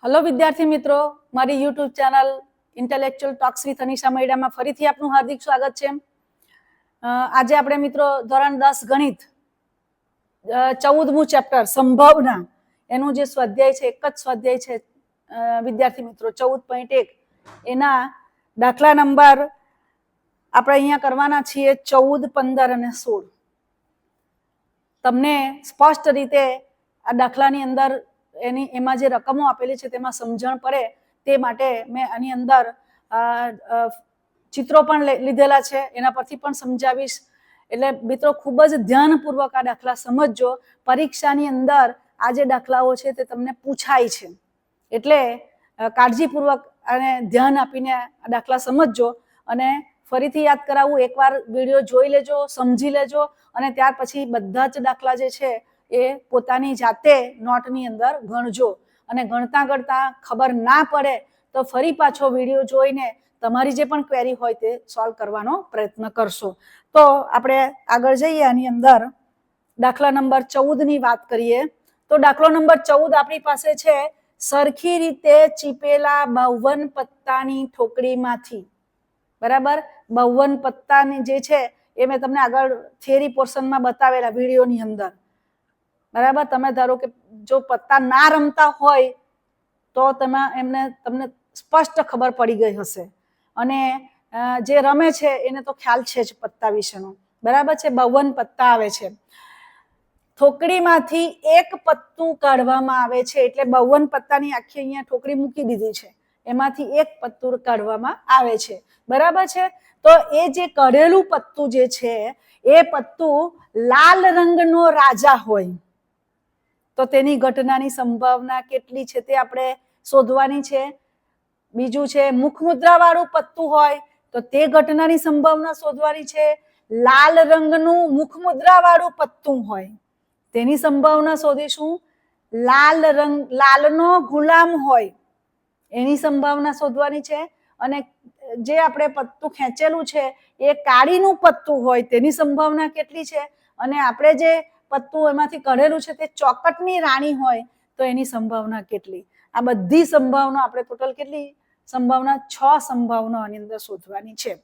Hello विद्यार्थी मित्रों, मारी YouTube channel intellectual talks with Anisha Maida में फरीथी आपनु हार्दिक स्वागत है। आज आपणे मित्रों धोरण 10 गणित 14मु चेप्टर संभावना एनु जे स्वाध्याय छे, एक ज स्वाध्याय छे विद्यार्थी मित्रों 14.1 एना दाखला नंबर आपणे अहींया करवाना छीए 14, 15 અને 16। तमने स्पष्ट रीते आ दाखलानी अंदर एनी एमां जे रकमो आपेली छे तेमां समजण पड़े ते माटे मैं आनी अंदर चित्रों पण लीधेला छे, एना परथी पण समजावीश। एटले मित्रों खूब ज ध्यानपूर्वक आ दाखला समजजो। परीक्षानी अंदर आ जे दाखलाओ छे ते तमने पूछाय छे एटले काळजीपूर्वक अने ध्यान आपीने आ दाखला समजजो। अने फरीथी याद करावुं, एकवार विडियो जोई लेजो, समजी लेजो अने त्यार पछी बधा ज दाखला जे छे ए पोतानी जाते नोटनी अंदर गणजो। अने गणता गणता खबर ना पड़े तो फरी पाछो विडियो जोईने तमारी जे पण क्वेरी होय ते सॉल्व करवानो प्रयत्न करशो। तो आपणे आगळ जईए। आनी अंदर दाखला नंबर 14 नी वात करीए तो दाखलो नंबर 14 आपणी पासे छे सरखी रीते चीपेला 52 पत्तानी ठोकड़ीमांथी। बराबर, 52 पत्तानी जे छे ए मैं तमने आगळ थियरी पोर्शन में बतावेला विडियोनी अंदर। बराबर, तमे धारो के जो पत्ता ना रमता होय तो तमने स्पष्ट खबर पड़ी गई हशे अने जे रमे छे एने तो ख्याल छे ज पत्ता विशेनो। बराबर छे, 52 पत्ता आवे छे। ठोकड़ीमांथी एक पत्तुं काढवामां आवे छे एटले 52 पत्तानी आखी अहींया ठोकड़ी मूकी दीधी छे, एमांथी एक पत्तुं काढवामां आवे छे। बराबर छे, तो ए जे काढेलुं पत्तुं जे छे ए पत्तुं लाल रंगनो राजा होय तो तेनी घटनानी संभावना केटली छे ते आपणे शोधवानी छे। बीजुं छे मुखमुद्रा वाळुं पत्तुं होय तो ते घटनानी संभावना शोधवानी छे। लाल रंगनुं मुखमुद्रा वाळुं पत्तुं होय तेनी संभावना शोधीशुं। लालनो गुलाम होय एनी संभावना शोधवानी छे। अने जे आपणे पत्तुं खेंचेलुं छे ए काळीनुं पत्तुं होय तेनी संभावना केटली छे। अने आपणे जे पत्तुं एमांथी काढेलुं छे ते चौकटनी राणी होय तो एनी संभावना केटली। आ बधी संभावना आपणे टोटल केटली संभावना 6 संभावना आनी अंदर शोधवानी छे।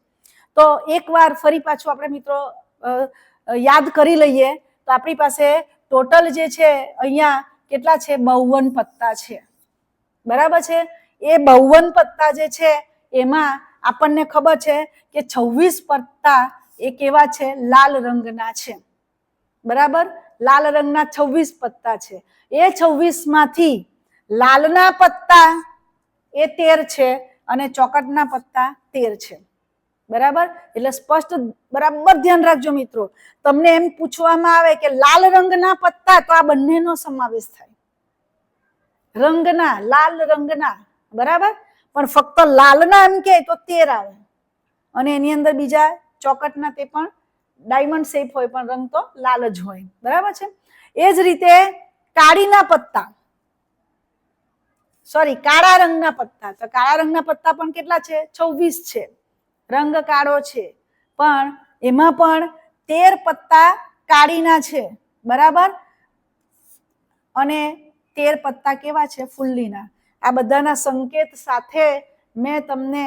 तो एक वार फरी पाछुं आपणे मित्रों याद करी लईए तो आपणी पासे टोटल जे छे अहींया केटला छे 52 पत्ता छे। बराबर छे, ए 52 पत्ता जे छे एमां आपणने खबर छे के 26 पत्ता ए केवा छे, लाल रंगना छे। बराबर, लाल रंगना 26 पत्ता छे। ए 26 मांथी लालना पत्ता ए 13 छे अने चौकटना पत्ता 13 छे। बराबर, એટલે સ્પષ્ટ બરાબર ધ્યાન રાખજો મિત્રો। તમને એમ પૂછવામાં આવે કે લાલ રંગના પત્તા તો આ બંનેનો સમાવેશ થાય, રંગના, લાલ રંગના। બરાબર, પણ ફક્ત લાલના એમ કહે તો 13 આવે અને એની અંદર બીજા ચોકટના તે પણ ડાયમંડ શેપ હોય પણ રંગ તો લાલ જ હોય। બરાબર છે। એ જ રીતે કાળીના પત્તા, સોરી કાળા રંગના પત્તા, તો કાળા રંગના પત્તા પણ કેટલા છે, 26 છે। रंग काळो छे पण एमां पण 13 पत्ता काळीना छे। बराबर, अने 13 पत्ता केवा छे, फुल्लीना। आ बधाना संकेत साथे मैं तमने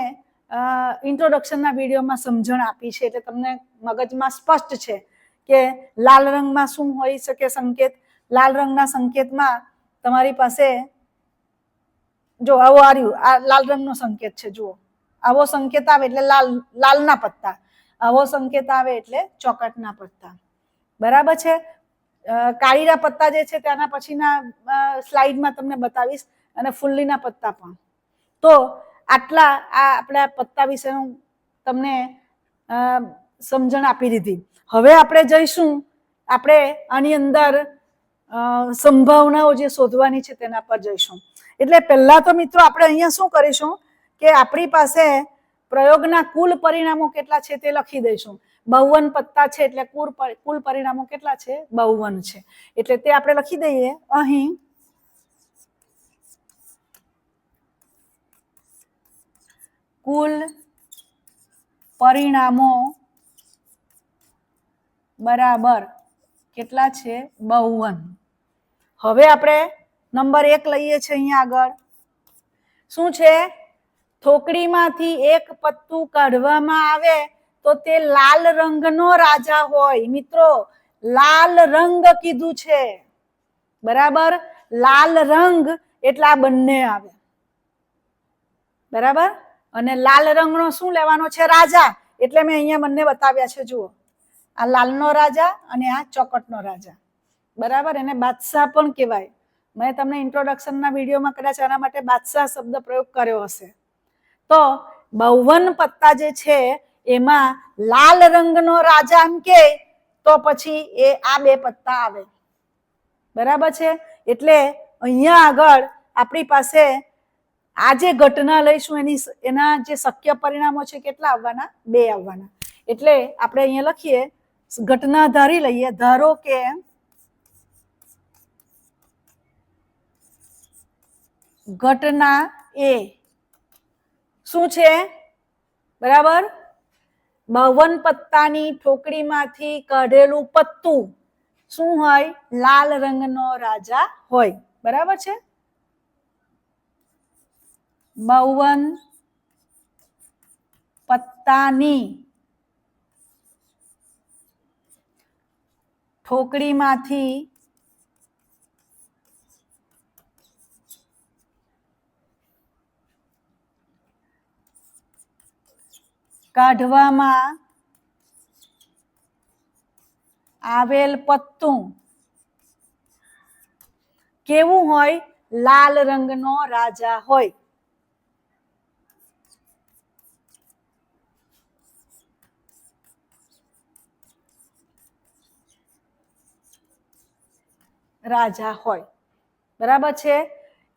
इंट्रोडक्शनना विडियोमां समजण आपी छे એટલે તમને મગજમાં સ્પષ્ટ છે કે લાલ રંગમાં શું હોઈ શકે સંકેત। લાલ રંગના સંકેતમાં તમારી પાસે જો આવો આવ્યું, આ લાલ રંગનો સંકેત છે, જુઓ आवो संकेत आवे एटले लाल, लालना पत्ता, आवो संकेत आवे एटले चौकटना पत्ता। बराबर छे। काळीना पत्ता जे छे त्याना पछीना स्लाइडमां तमने बतावीश अने फुल्लीना पत्ता पण। तो आटला आ आपणा पत्ता विशेनुं तमने समजण आपी दीधी। हवे आपणे जईशुं, आपणे आनी अंदर संभावनाओ जे शोधवानी छे तेना पर जईशुं। एटले पहेला तो मित्रों आपणे अहींया शुं करीशुं के आपणी पासे प्रयोगना कुल परिणामो केटला छे ते लखी दईशुं। 52 पत्ता छे एटले कुल परिणामो केटला छे, 52 छे। एटले ते आपणे लखी दઈએ અહીં कुल परिणामो बराबर केटला छे, 52। हवे आपणे नंबर 1 लईए छे अहींया आगळ શું છે? થોકડીમાંથી એક પત્તું કાઢવામાં આવે તો તે લાલ રંગનો રાજા હોય. મિત્રો, લાલ રંગ કીધું છે, બરાબર? લાલ રંગ એટલે આ બંને આવે, બરાબર? અને લાલ રંગનો શું લેવાનો છે? રાજા. એટલે મેં અહીંયા બંને બતાવ્યા છે. જુઓ, આ લાલનો રાજા અને આ ચોકટનો રાજા, બરાબર? એને બાદશાહ પણ કહેવાય. મેં તમને ઇન્ટ્રોડક્શનના વિડીયોમાં કદાચ આના માટે બાદશાહ શબ્દ પ્રયોગ કર્યો હશે. તો 52 પત્તા જે છે એમાં લાલ રંગનો રાજા એમ કે તો પછી એ આ 2 પત્તા આવે, બરાબર છે? એટલે અહીંયા આગળ આપણી પાસે આ જે ઘટના લઈશું એના જે શક્ય પરિણામો છે કેટલા આવવાના? 2 આવવાના. એટલે આપણે અહીંયા લખીએ, ઘટના ધારી લઈએ. ધારો કે ઘટના એ શું છે? બરાબર, 52 પત્તાની ઠોકડીમાંથી કાઢેલું પત્તું શું હોય? લાલ રંગનો રાજા હોય, બરાબર છે? 52 પત્તાની ઠોકડીમાંથી કાઢવામાં આવેલ પત્તું કેવું હોય? લાલ રંગનો રાજા હોય. રાજા હોય, બરાબર છે?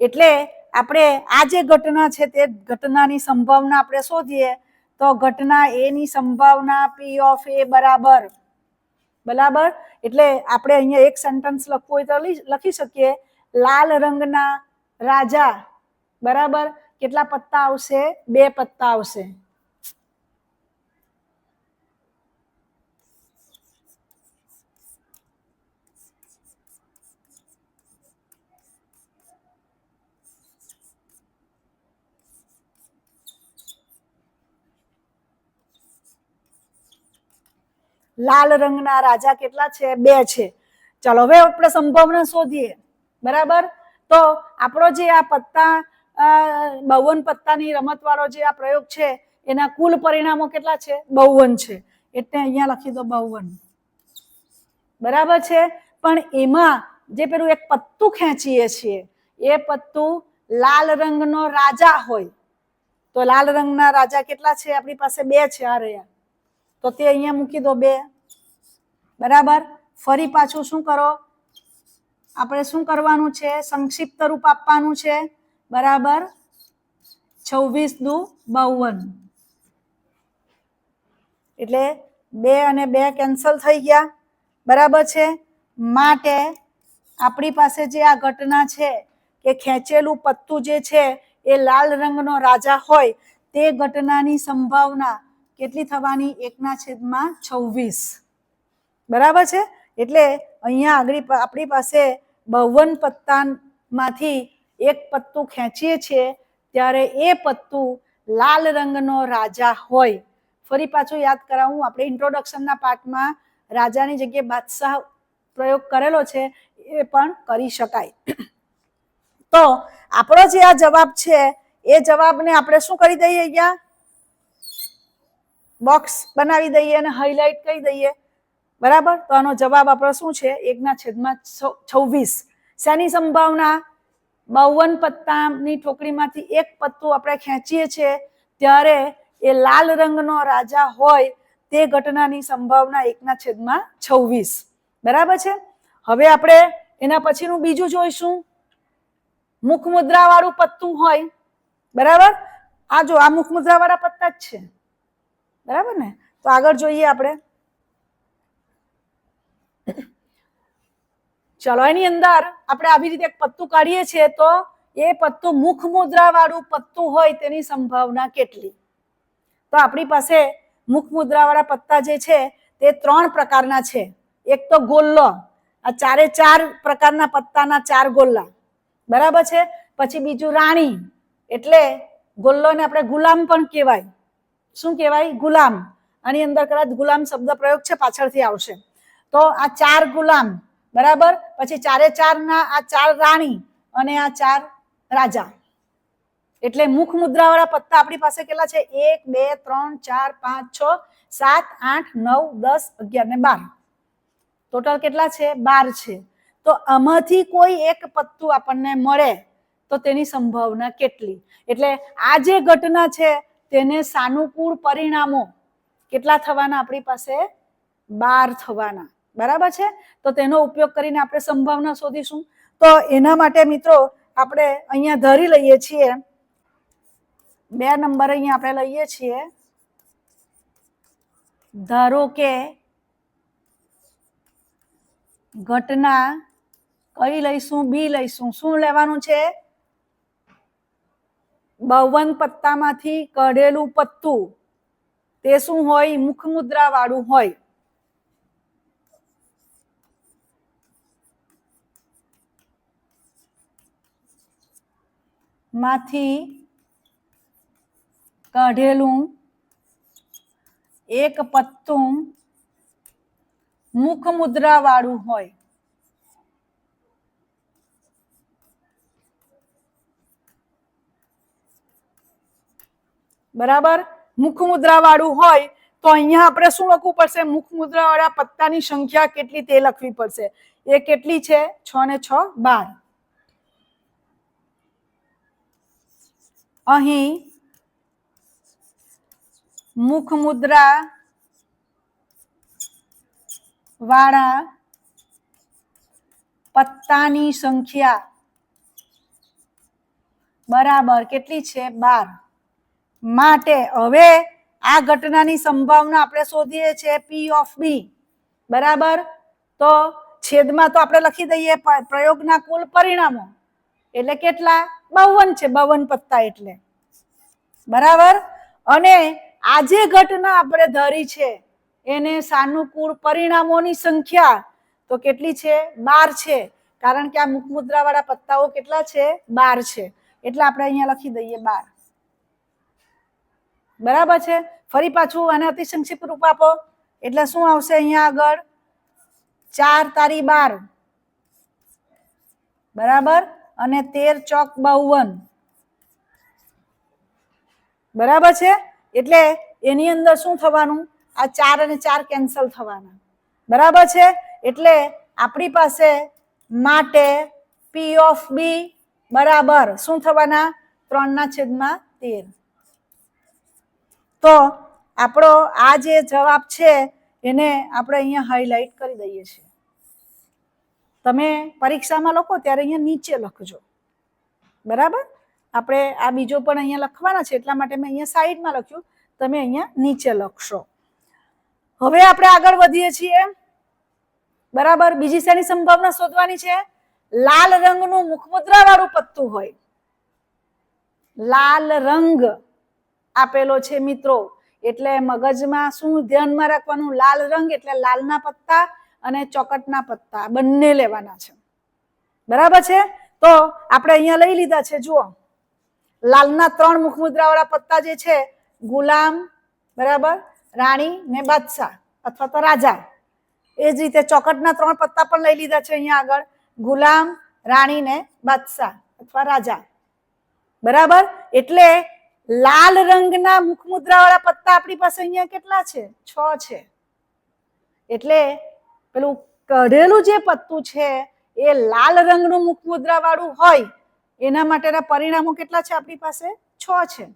એટલે આપણે આ જે ઘટના છે તે ઘટનાની સંભાવના આપણે શોધીએ તો ઘટના એ ની સંભાવના P of A બરાબર, બરાબર? એટલે આપણે અહીંયા એક સેન્ટેન્સ લખવું હોય તો લખી શકીએ, લાલ રંગના રાજા, બરાબર? કેટલા પત્તા આવશે? 2 પત્તા આવશે. લાલ રંગના રાજા કેટલા છે? 2 છે. ચાલો હવે આપણે સંભાવના શોધીએ, બરાબર? તો આપણો જે આ પત્તા 52 પત્તાની રમત વાળો જે આ પ્રયોગ છે એના કુલ પરિણામો કેટલા છે? 52 છે. એટલે અહીંયા લખી દો 52, બરાબર છે? પણ એમાં જે પેલું એક પત્તું ખેંચીએ છીએ એ પત્તું લાલ રંગનો રાજા હોય તો લાલ રંગના રાજા કેટલા છે? આપણી પાસે 2 છે, આ રહ્યા. તો તે અહીંયા મૂકી દો 2, બરાબર? ફરી પાછું શું કરો? આપણે શું કરવાનું છે? સંક્ષિપ્ત રૂપ આપવાનું છે, બરાબર? 26 દુ 52, એટલે 2 અને 2 કેન્સલ થઈ ગયા, બરાબર છે? માટે આપણી પાસે જે આ ઘટના છે કે ખેંચેલું પત્તું જે છે એ લાલ રંગનો રાજા હોય તે ઘટનાની સંભાવના કેટલી થવાની? 1/26, બરાબર છે? એટલે અહીંયા આગળ આપણી પાસે 52 પત્તામાંથી એક પત્તું ખેંચીએ છીએ ત્યારે એ પત્તું લાલ રંગનો રાજા હોય. ફરી પાછું યાદ કરાવું, આપણે ઇન્ટ્રોડક્શનના પાર્ટમાં રાજાની જગ્યાએ બાદશાહ પ્રયોગ કરેલો છે, એ પણ કરી શકાય. તો આપણો જે આ જવાબ છે એ જવાબને આપણે શું કરી દઈએ? અહીંયા બોક્સ બનાવી દઈએ અને હાઇલાઇટ કરી દઈએ, બરાબર? તો આનો જવાબ આપણો શું છે? 1/26. શેની સંભાવના? 52 પત્તાની ઠોકરીમાંથી એક પત્તું આપણે ખેંચીએ છીએ ત્યારે એ લાલ રંગનો રાજા હોય તે ઘટનાની સંભાવના 1/26, બરાબર છે? હવે આપણે એના પછીનું બીજું જોઈશું. મુખ મુદ્રા વાળું પત્તું હોય, બરાબર? આ જો આ મુખ મુદ્રા વાળા પત્તા જ છે, બરાબર ને? તો આગળ જોઈએ આપણે. ચલો એની અંદર આપણે આવી રીતે એક પત્તું કાઢીએ છીએ તો એ પત્તું મુખ મુદ્રા વાળું પત્તું હોય તેની સંભાવના કેટલી? તો આપણી પાસે મુખ મુદ્રા વાળા પત્તા જે છે તે 3 પ્રકારના છે. એક તો ગોલ્લો, આ 4 પ્રકારના પત્તાના 4 ગોલ્લા, બરાબર છે? પછી બીજું રાણી, એટલે ગોલ્લોને આપણે ગુલામ પણ કહેવાય. શું કહેવાય? ગુલામ. આની અંદર કદાચ ગુલામ શબ્દ પ્રયોગ છે, પાછળથી આવશે. તો આ 4 ગુલામ, બરાબર. પછી 4 ના આ 4 રાણી અને આ 4 રાજા. એટલે મુખ મુદ્રા વાળા પત્તા આપણી પાસે કેટલા છે? 1 2 3 4 5 6 7 8 9 10 11 ને 12. ટોટલ કેટલા છે? 12 છે. તો આમાંથી કોઈ એક પત્તું આપણને મળે તો તેની સંભાવના કેટલી? એટલે આ જે ઘટના છે તેને સાનુકૂળ પરિણામો કેટલા થવાના આપણી પાસે? 12 થવાના. બરાબર છે. તો તેનો ઉપયોગ કરીને આપણે સંભાવના શોધીશું. તો એના માટે મિત્રો આપણે અહીંયા ધરી લઈએ છીએ 2 નંબર. અહીંયા આપણે લઈએ છીએ, ધારો કે ઘટના કઈ લઈશું? બી લઈશું. શું લેવાનું છે? 52 પત્તામાંથી કાઢેલું પત્તું તે શું હોય? મુખ મુદ્રા વાળું હોય. માંથી કાઢેલું એક પત્તું મુખ મુદ્રા વાળું હોય. બરાબર. મુખ મુદ્રા વાળું હોય તો અહીંયા આપણે શું લખવું પડશે? મુખ મુદ્રા વાળા પત્તાની સંખ્યા કેટલી તે લખવી પડશે. એ કેટલી છે? 6 ને 6 12. અહીં મુખ મુદ્રા વાળા પત્તાની સંખ્યા બરાબર કેટલી છે? 12. માટે હવે આ ઘટનાની સંભાવના આપણે શોધીએ છીએ P of B. બરાબર. તો છેદમાં તો આપણે લખી દઈએ પ્રયોગના કુલ પરિણામો. એટલે કેટલા? 52 છે. 52 પત્તા એટલે. બરાબર. અને આ જે ઘટના આપણે ધરી છે એને સાનુકૂળ પરિણામોની સંખ્યા તો કેટલી છે? 12 છે. કારણ કે આ મુખ મુદ્રા વાળા પત્તાઓ કેટલા છે? 12 છે. એટલે આપણે અહીંયા લખી દઈએ 12. બરાબર છે. ફરી પાછું આને અતિ સંક્ષિપ્ત રૂપ આપો એટલે શું આવશે? અહીંયા આગળ 4 તારી 12. બરાબર. અને 13 ચોક 52. બરાબર છે. એટલે એની અંદર શું થવાનું? આ 4 અને 4 કેન્સલ થવાના. બરાબર છે. એટલે આપણી પાસે માટે P of B બરાબર શું થવાના? 3/13. તો આપણો આ જે જવાબ છે એને આપણે અહીંયા હાઇલાઇટ કરી દઈએ છીએ. તમે પરીક્ષામાં લખો ત્યારે અહીંયા નીચે લખજો. બરાબર. આપણે આ બીજો પણ અહીંયા લખવાના છે એટલા માટે મેં અહીંયા સાઈડમાં લખ્યું. તમે અહીંયા નીચે લખશો. હવે આપણે આગળ વધીએ છીએ. બરાબર. બીજી શેની સંભાવના શોધવાની છે? લાલ રંગનું મુખમુદ્રા વાળું પત્તું હોય. લાલ રંગ આપેલો છે મિત્રો. એટલે મગજમાં શું ધ્યાનમાં રાખવાનું? લાલ રંગ એટલે લાલના પત્તા અને ચોકટના પત્તા બંને લેવાના છે. બરાબર છે. તો આપણે અહીંયા લઈ લીધા છે. જુઓ, લાલના 3 મુખમુદ્રા વાળા પત્તા જે છે ગુલામ, બરાબર, રાણી ને બાદશાહ અથવા તો રાજા. એ જ રીતે ચોકટના 3 પત્તા પણ લઈ લીધા છે અહીંયા આગળ, ગુલામ, રાણી ને બાદશાહ અથવા રાજા. બરાબર. એટલે લાલ રંગના મુખમુદ્રા વાળા પત્તા આપણી પાસે અહીંયા કેટલા છે? 6 છે. એટલે પેલું કઢેલું જે પત્તું છે એ લાલ રંગનું મુખમુદ્રા વાળું હોય એના માટેના પરિણામો કેટલા છે આપણી પાસે? 6 છે.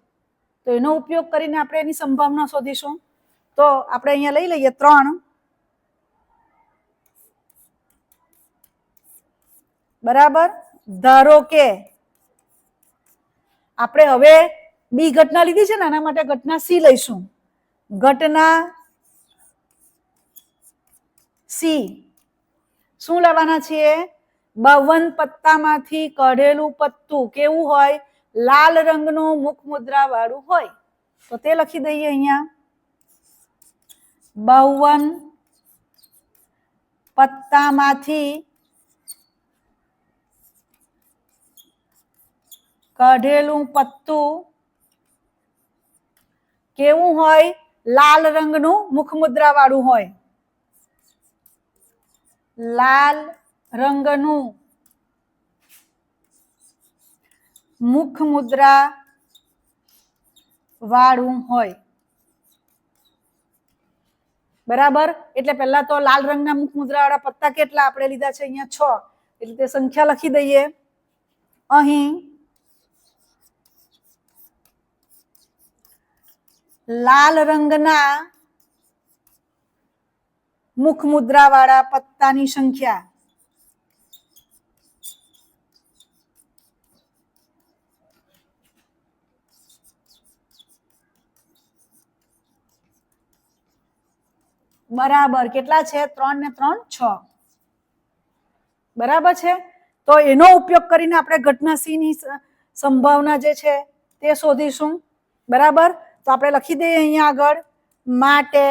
તો એનો ઉપયોગ કરીને આપણે એની સંભાવના શોધીશું. તો આપણે અહીંયા લઈ લઈએ 3. બરાબર. ધારો કે આપણે હવે બી ઘટના લીધી છે ને, આના માટે ઘટના સી લઈશું. ઘટના સી શું લેવાના છીએ? 52 પત્તામાંથી કાઢેલું પત્તું કેવું હોય? લાલ રંગનું મુખમુદ્રા વાળું હોય. તો તે લખી દઈએ અહીંયા. 52 પત્તામાંથી કઢેલું પત્તું કેવું હોય? લાલ રંગનું મુખમુદ્રા વાળું હોય. લાલ રંગનું મુખમુદ્રા વાળું હોય. બરાબર. એટલે પહેલા તો લાલ રંગના મુખમુદ્રા વાળા પત્તા કેટલા આપણે લીધા છે? અહીંયા 6. એટલે તે સંખ્યા લખી દઈએ. અહીં લાલ રંગના મુખમુદ્રા વાળા પત્તાની સંખ્યા બરાબર કેટલા છે? 3 ને 3 6. બરાબર છે. તો એનો ઉપયોગ કરીને આપણે ઘટના સી ની સંભાવના જે છે તે શોધીશું. બરાબર. તો આપણે લખી દઈએ અહીંયા આગળ, માટે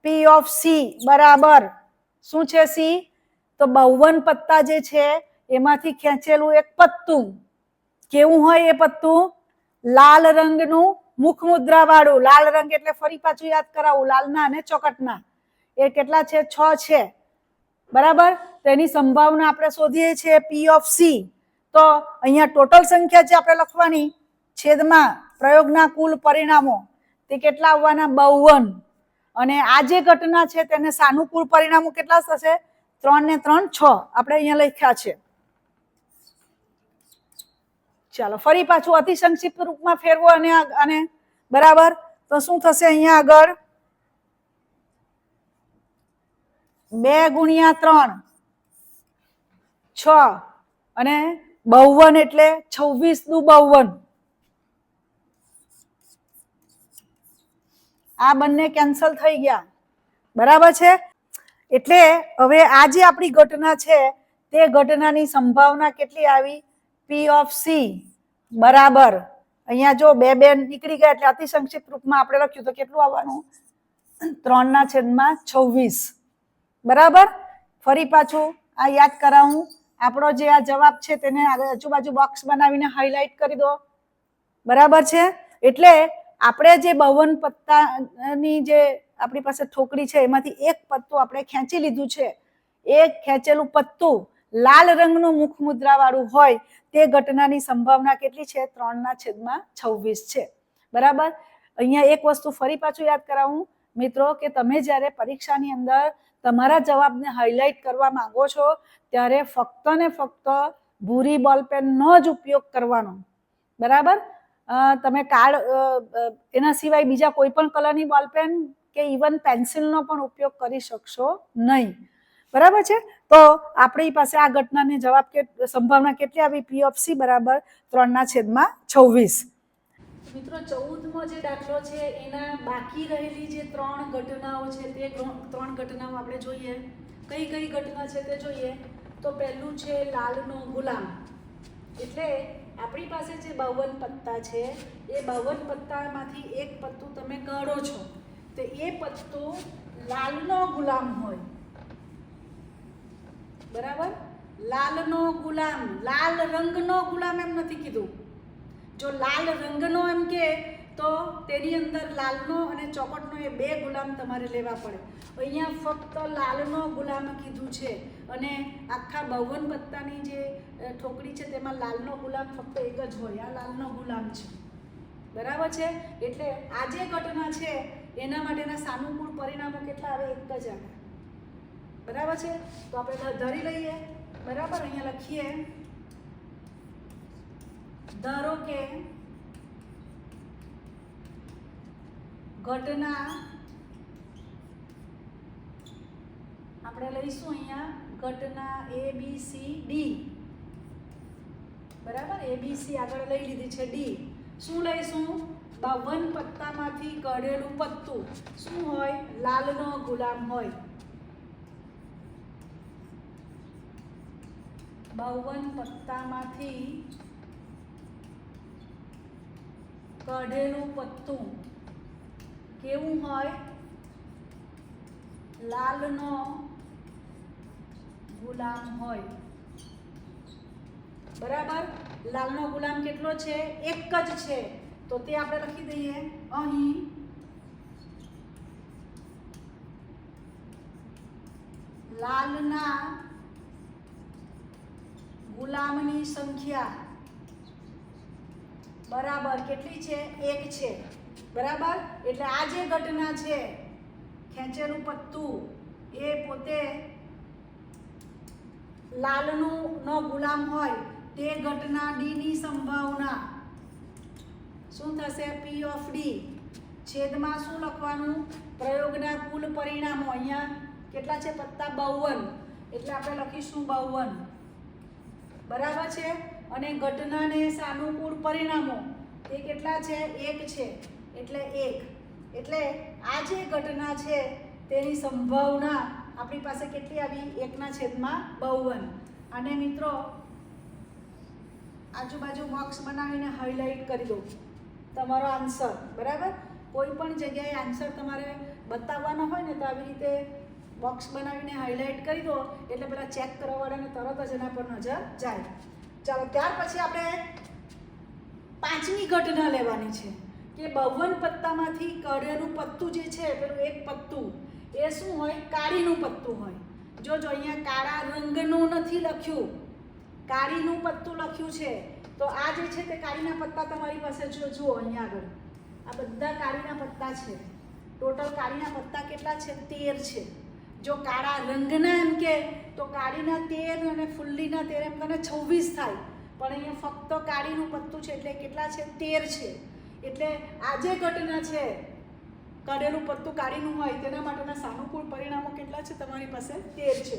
P of C બરાબર શું છે? C તો 52 પત્તા જે છે એમાંથી ખેંચેલું એક પત્તું. કેવું હોય એ પત્તું? લાલ રંગનું મુખમુદ્રા વાળું. લાલ રંગ એટલે ફરી પાછું યાદ કરાવું, લાલના અને ચોકટના. એ કેટલા છે? 6 છે. બરાબર. તેની સંભાવના આપણે શોધીએ છીએ P of C. તો અહીંયા ટોટલ સંખ્યા જે આપણે લખવાની છેદમાં પ્રયોગના કુલ પરિણામો તે કેટલા આવવાના? 52. અને આ જે ઘટના છે તેને સાનુકૂળ પરિણામો કેટલા થશે? 3 ને 3 6. આપણે અહીંયા લખ્યા છે. ચાલો ફરી પાછું અતિ સંક્ષિપ્ત રૂપમાં ફેરવો અને બરાબર. તો શું થશે અહીંયા આગળ? 2 ગુણ્યા 3 6 અને 52 એટલે 26 દુ 52. આ બંને કેન્સલ થઈ ગયા. બરાબર છે. એટલે હવે આ જે આપણી ઘટના છે તે ઘટનાની સંભાવના કેટલી આવી? P of C બરાબર. અહીંયા જો 2 નીકળી ગયા એટલે અતિ સંક્ષિપ્ત રૂપમાં આપણે લખ્યું તો કેટલું આવવાનું? 3/26. બરાબર. ફરી પાછું આ યાદ કરાવું. આપણો જે આ જવાબ છે તેને આજુબાજુ બોક્સ બનાવીને હાઇલાઇટ કરી દો. બરાબર છે. એટલે આપણે જે 52 પત્તાની જે આપણી પાસે ઠોકરી છે એમાંથી એક પત્તું આપણે ખેંચી લીધું છે. એ ખેંચેલું પત્તું લાલ રંગનું મુખમુદ્રા વાળું હોય તે ઘટનાની સંભાવના કેટલી છે? 3/26 છે. બરાબર. અહીંયા એક વસ્તુ ફરી પાછું યાદ કરાવું મિત્રો કે તમે જ્યારે પરીક્ષાની અંદર તમારા જવાબને હાઇલાઇટ કરવા માંગો છો ત્યારે ફક્ત ને ફક્ત ભૂરી બોલપેનનો જ ઉપયોગ કરવાનો. બરાબર. તમે કાર્ડ એના સિવાય બીજા કોઈ પણ કલરની બોલપેન કે ઇવન પેન્સિલનો પણ ઉપયોગ કરી શકશો નહીં. બરાબર છે. તો આપણી પાસે આ ઘટનાને જવાબ સંભાવના કેટલી આવી? P of C બરાબર 3/26. મિત્રો 14મો જે દાખલો છે એના બાકી રહેલી જે 3 ઘટનાઓ છે તે 3 ઘટનાઓ આપણે જોઈએ. કઈ કઈ ઘટના છે તે જોઈએ. તો પહેલું છે લાલનો ગુલામ. એટલે આપણી પાસે જે 52 પત્તા છે એ 52 પત્તામાંથી એક પત્તું તમે કાઢો છો તો એ પત્તું લાલનો ગુલામ હોય. બરાબર. લાલનો ગુલામ. લાલ રંગનો ગુલામ એમ નથી કીધું. જો લાલ રંગનો એમ કે તો તેની અંદર લાલનો અને ચોકટનો એ 2 ગુલામ તમારે લેવા પડે. અહીંયા ફક્ત લાલનો ગુલામ કીધું છે અને આખા 52 પત્તાની જે ઠોકરી છે તેમાં લાલનો ગુલામ ફક્ત એક જ હોય. આ લાલનો ગુલામ છે. બરાબર છે. એટલે આ જે ઘટના છે એના માટેના સાનુકૂળ પરિણામો કેટલા આવે? એક જ આવે. બરાબર છે. તો આપણે ધરી લઈએ. બરાબર. અહીંયા લખીએ, ધારો કે ઘટના આપણે લઈશું અહીંયા ઘટના ABCD. બરાબર. ABC આગળ લઈ લીધી છે. D શું લઈશું? 52 પત્તામાંથી કાઢેલું પત્તું શું હોય? લાલનો ગુલામ હોય. 52 પત્તામાંથી કાઢેલું પત્તું કેવું હોય? લાલનો ગુલામ હોય. બરાબર. લાલનો ગુલામ કેટલો છે? એક જ છે. તો તે આપણે લખી દઈએ અહીં લાલના ગુલામની સંખ્યા બરાબર કેટલી છે? એક છે. બરાબર. એટલે આ જે ઘટના છે ખેંચેલું પત્તું એ પોતે લાલનો ગુલામ હોય તે ઘટના ડી ની સંભાવના શું થશે? પી ઓફ ડી છેદમાં શું લખવાનું? પ્રયોગના કુલ પરિણામો. અહીંયા કેટલા છે પત્તા? 52. એટલે આપણે લખીશું 52. બરાબર છે. અને ઘટનાને સાનુકૂળ પરિણામો એ કેટલા છે? 1 છે. એટલે 1. એટલે આ જે ઘટના છે તેની સંભાવના આપણી પાસે કેટલી આવી? 1/52. અને મિત્રો આજુબાજુ બોક્સ બનાવીને હાઇલાઇટ કરી દો તમારો આન્સર. બરાબર. કોઈ પણ જગ્યાએ આન્સર તમારે બતાવવાનો હોય ને તો આવી રીતે બોક્સ બનાવીને હાઇલાઇટ કરી દો એટલે પેલા ચેક કરવાવાળાને તરત જ એના પર નજર જાય. ચાલો ત્યાર પછી આપણે 5મી ઘટના લેવાની છે કે 52 પત્તામાંથી કાઢેલું પત્તું જે છે પેલું એક પત્તું એ શું હોય? કાળીનું પત્તું હોય. જો અહીંયા કાળા રંગનું નથી લખ્યું, કાળીનું પત્તું લખ્યું છે. તો આ જે છે તે કાળીના પત્તા તમારી પાસે જુઓ અહીંયા આગળ આ બધા કાળીના પત્તા છે. ટોટલ કાળીના પત્તા કેટલા છે? 13 છે. જો કાળા રંગના એમ કે તો કાળીના 13 અને ફુલ્લીના 13 એમ કરીને 26 થાય. પણ અહીંયા ફક્ત કાળીનું પત્તું છે એટલે કેટલા છે? 13 છે. એટલે આ જે ઘટના છે કાઢેલું પત્તું કાળીનું હોય તેના માટેના સાનુકૂળ પરિણામો કેટલા છે? તમારી પાસે 13 છે.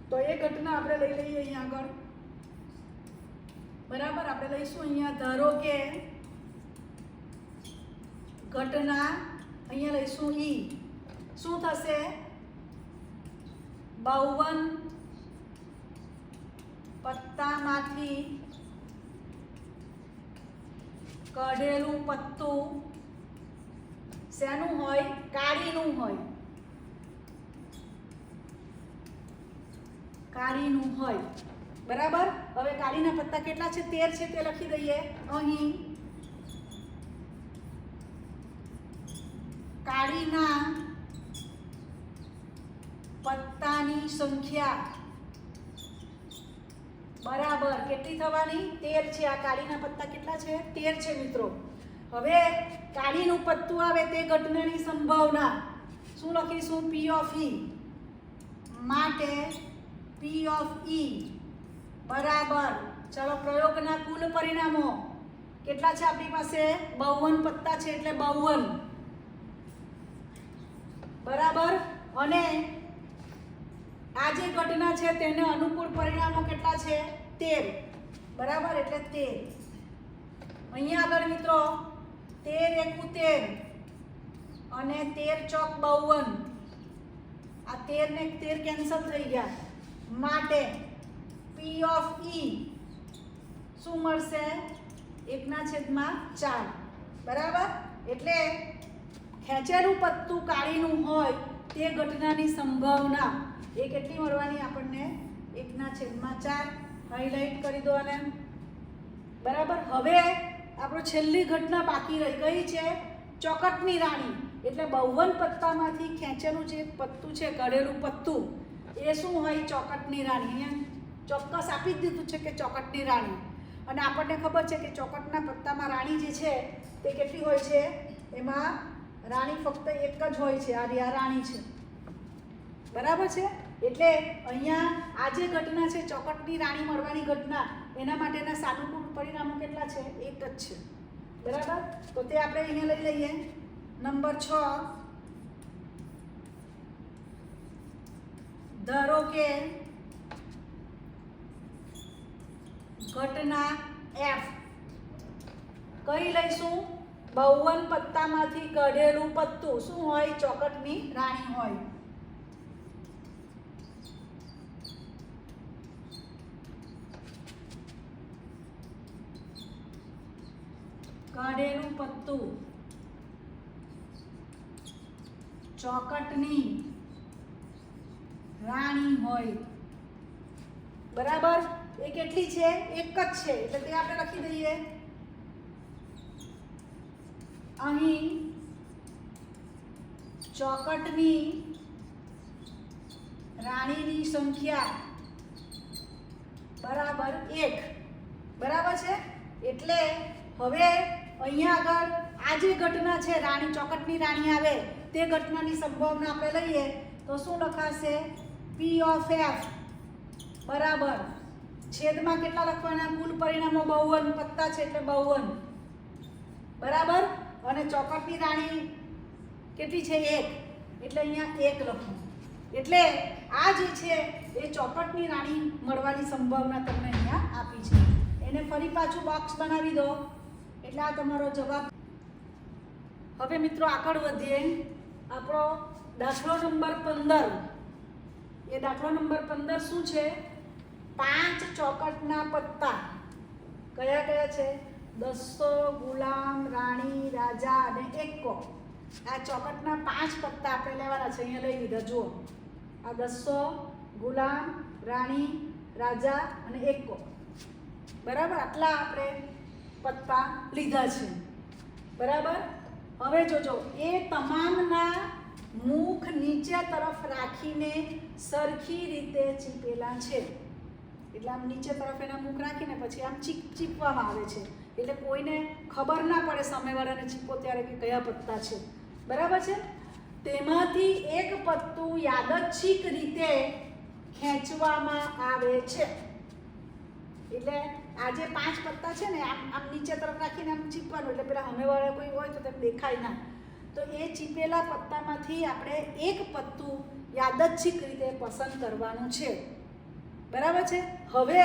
તો એ ઘટના આપણે લઈ લઈએ અહીંયા આગળ. બરાબર. આપણે લઈશું અહીંયા ધારો કે ઘટના અહીંયા લઈશું ઈ. શું થશે? 52 પત્તામાંથી કાઢેલું પત્તું શેનું હોય? કાળીનું હોય. કાળીનું હોય. બરાબર. હવે કાળીના પત્તા કેટલા છે? 13 છે. તે લખી દઈએ અહીં કાળીના પત્તાની સંખ્યા બરાબર કેટલી થવાની? 13 છે. આ કાળીના પત્તા કેટલા છે? 13 છે મિત્રો. હવે કાળીનું પત્તું આવે તે ઘટનાની સંભાવના શું લખીશું? પી ઓફ ઈ. માટે પી ઓફ ઈ બરાબર. ચલો પ્રયોગના કુલ પરિણામો કેટલા છે આપણી પાસે? 52 પત્તા છે એટલે 52. બરાબર. અને આ જે ઘટના છે તેને અનુકૂળ પરિણામો કેટલા છે? 13. બરાબર. એટલે 13. અહીંયા આગળ મિત્રો 13 એકુ 13 અને 13 ચોક 52. આ 13 ને 13 કેન્સલ થઈ ગયા. માટે પી ઓફ ઈ શું મળશે? 1/4. બરાબર. એટલે ખેંચેલું પત્તું કાળીનું હોય તે ઘટનાની સંભાવના એ કેટલી મળવાની આપણને? 1/4. હાઇલાઇટ કરી દો અને બરાબર. હવે આપણો છેલ્લી ઘટના બાકી રહી કઈ છે? ચોકટની રાણી. એટલે 52 પત્તામાંથી ખેંચેલું જે પત્તું છે કાઢેલું પત્તું એ શું હોય? ચોકટની રાણી. અહીંયા ચોક્કસ આપી જ દીધું છે કે ચોકટની રાણી. અને આપણને ખબર છે કે ચોકટના પત્તામાં રાણી જે છે તે કેટલી હોય છે? એમાં રાણી ફક્ત એક જ હોય છે. આ રાણી છે. બરાબર છે. એટલે અહીંયા આ જે ઘટના છે ચોકટની રાણી મળવાની ઘટના એના માટેના સાનુકૂળ પરિણામો કેટલા છે? 1 જ છે. બરાબર. તો તે આપણે અહીંયા લઈ લઈએ. નંબર 6 ધારો કે ઘટના એફ કઈ લઈશું? 52 પત્તામાંથી કાઢેલું પત્તું શું હોય? ચોકટની રાણી હોય. કાઢેલું પત્તું ચોકટની રાણી હોય. બરાબર. એ કેટલી છે? એક જ છે, એટલે તે આપણે લખી દઈએ. અહીં ચોકટની રાણીની સંખ્યા બરાબર 1. બરાબર છે? એટલે હવે અહીંયા આગળ આ જે ઘટના છે, રાણી ચોકટની રાણી આવે તે ઘટનાની સંભાવના આપણે લઈએ તો શું લખાશે? P of F બરાબર છેદમાં કેટલા લખવાના? કુલ પરિણામો 52 પત્તા છે એટલે 52. બરાબર. અને ચોકટની રાણી કેટલી છે? 1. એટલે અહીંયા 1 લખવું. એટલે આ જે છે એ ચોકટની રાણી મળવાની સંભાવના તમને અહીંયા આપી છે. એને ફરી પાછું બોક્સ બનાવી દો એટલે આ તમારો જવાબ. હવે મિત્રો આગળ વધીએ. આપણો દાખલો નંબર 15. એ દાખલો નંબર 15 શું છે? 5 ચોકટના પત્તા કયા કયા છે? દસ્તો, ગુલામ, રાણી, રાજા અને એક્કો. આ ચોકટના 5 પત્તા આપણે લેવાના છે. અહીંયા લઈ લીધા. જુઓ, આ દસ્તો, ગુલામ, રાણી, રાજા અને એક્કો. બરાબર, આટલા આપણે પત્તા લીધા છે. બરાબર. હવે જોજો, એ તમામના મુખ નીચે તરફ રાખીને સરખી રીતે ચીપેલા છે. એટલે આમ નીચે તરફ એના મુખ રાખીને પછી આમ ચીપવામાં આવે છે. એટલે કોઈને ખબર ના પડે સામેવાળાને ચીપો ત્યારે કે કયા પત્તા છે. બરાબર છે? તેમાંથી એક પત્તું યાદચ્છિક રીતે ખેંચવામાં આવે છે. એટલે આ જે 5 પત્તા છે ને આમ આમ નીચે તરફ રાખીને આમ ચીપવાનું, એટલે પેલા સામેવાળા કોઈ હોય તો તેમ દેખાય ના. તો એ ચીપેલા પત્તામાંથી આપણે એક પત્તું યાદચ્છિક રીતે પસંદ કરવાનું છે. બરાબર છે? હવે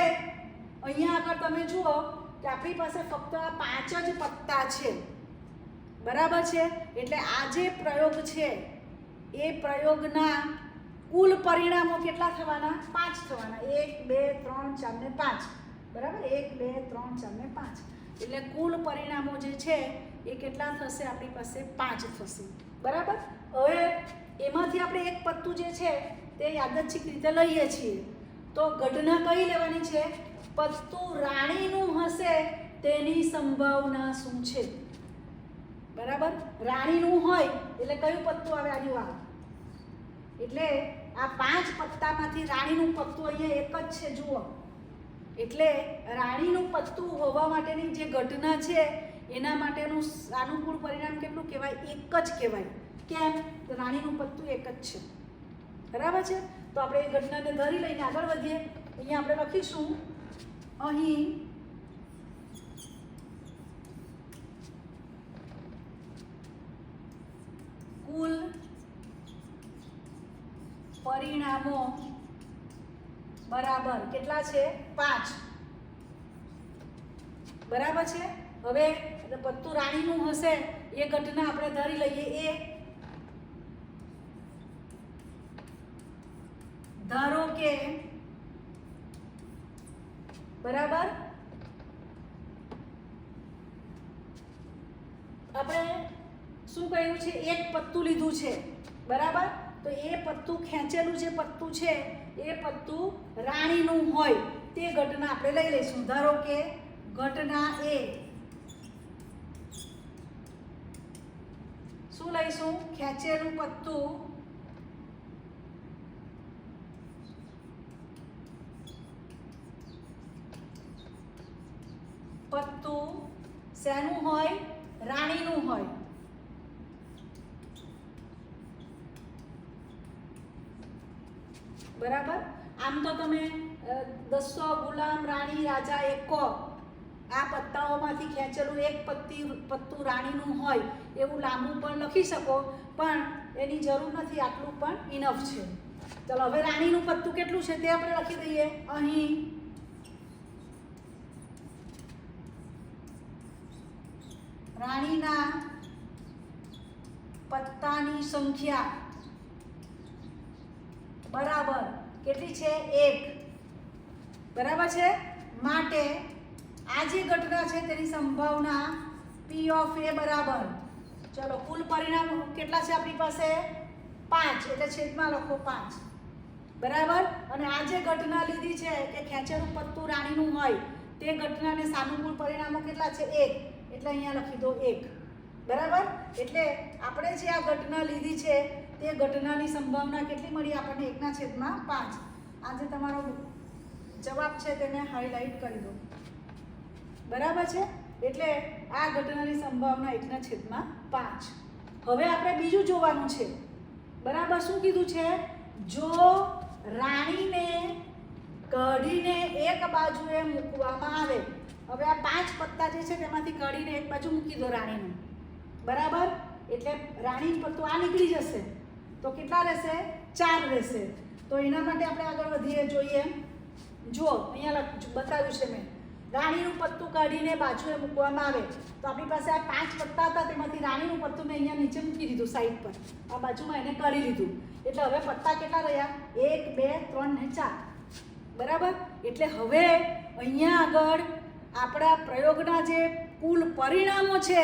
અહીંયા આગળ તમે જુઓ કે આપણી પાસે ફક્ત આ 5 જ પત્તા છે. બરાબર છે? એટલે આ જે પ્રયોગ છે એ પ્રયોગના કુલ પરિણામો કેટલા થવાના? 5 થવાના. 1 2 3 4 ને 5. બરાબર? 1 2 3 4 ને 5. એટલે કુલ પરિણામો જે છે એ કેટલા થશે? આપણી પાસે 5 થશે. બરાબર. હવે એમાંથી આપણે એક પત્તું જે છે તે યાદચ્છિક રીતે લઈએ છીએ. તો ઘટના કઈ લેવાની છે? પત્તું રાણીનું હશે તેની સંભાવના શું છે? બરાબર. રાણીનું હોય એટલે કયું પત્તું આવે? આની વાત. એટલે આ 5 પત્તામાંથી રાણીનું પત્તું અહીંયા એક જ છે. જુઓ, એટલે રાણીનું પત્તું હોવા માટેની જે ઘટના છે એના માટેનું સાનુકૂળ પરિણામ કેટલું કહેવાય? 1 જ કહેવાય. કેમ? તો રાણીનું પત્તું 1 જ છે. બરાબર છે? તો આપણે એ ઘટનાને ધરી લઈને આગળ વધીએ. અહીંયા આપણે લખીશું અહીં કુલ પરિણામો બરાબર કેટલા છે? 5. બરાબર છે? હવે પત્તું રાણીનું હશે એ ઘટના આપણે ધરી લઈએ. એ ધારો કે બરાબર આપણે શું કહ્યું છે? એક પત્તું લીધું છે. બરાબર. તો એ પત્તું ખેંચેલું જે પત્તું છે એ પત્તું રાણીનું હોય તે ઘટના આપણે લઈ લઈશું. ધારો કે ઘટના એ શું લઈશું? ખેંચેલું પત્તું શેનું હોય? રાણીનું હોય. બરાબર. આમ તો તમે દસ્તો, ગુલામ, રાણી, રાજા, એક્કો આ પત્તાઓમાંથી ખેંચેલું એક પત્તું રાણીનું હોય એવું લાંબુ પણ લખી શકો, પણ એની જરૂર નથી. આટલું પણ ઇનફ છે. ચલો હવે રાણીનું પત્તું કેટલું છે તે આપણે લખી દઈએ. અહીં રાણીના પત્તાની સંખ્યા બરાબર કેટલી છે? 1. બરાબર છે? માટે આ જે ઘટના છે તેની સંભાવના P of A બરાબર, ચલો કુલ પરિણામ કેટલા છે આપણી પાસે? 5. એટલે છેદમાં લખો 5. બરાબર. અને આ જે ઘટના લીધી છે કે ખેંચેલું પત્તું રાણીનું હોય તે ઘટનાને સાનુકૂળ પરિણામો કેટલા છે? 1. એટલે અહીંયા લખી દો 1. બરાબર. એટલે આપણે જે આ ઘટના લીધી છે તે ઘટનાની સંભાવના કેટલી મળી આપણને? 1/5. આ જે તમારો જવાબ છે તેને હાઇલાઇટ કરી દો. બરાબર છે. એટલે આ ઘટનાની સંભાવના 1/5. હવે આપણે બીજું જોવાનું છે. બરાબર. શું કીધું છે? જો રાણીને કાઢીને એક બાજુએ મૂકવામાં આવે, હવે આ 5 પત્તા જે છે તેમાંથી કાઢીને એક બાજુ મૂકી દો રાણીનું. બરાબર. એટલે રાણી પત્તું આ નીકળી જશે તો કેટલા રહેશે? 4 રહેશે. તો એના માટે આપણે આગળ વધીએ, જોઈએ. જુઓ અહીંયા બતાવ્યું છે મેં. રાણીનું પત્તું કાઢીને બાજુએ મૂકવામાં આવે તો આપણી પાસે આ 5 પત્તા હતા, તેમાંથી રાણીનું પત્તું મેં અહીંયા નીચે મૂકી દીધું સાઈડ પર, આ બાજુમાં એને કાઢી લીધું. એટલે હવે પત્તા કેટલા રહ્યા? 1, 2, 3 ને 4. બરાબર. એટલે હવે અહીંયા આગળ આપણા પ્રયોગના જે કુલ પરિણામો છે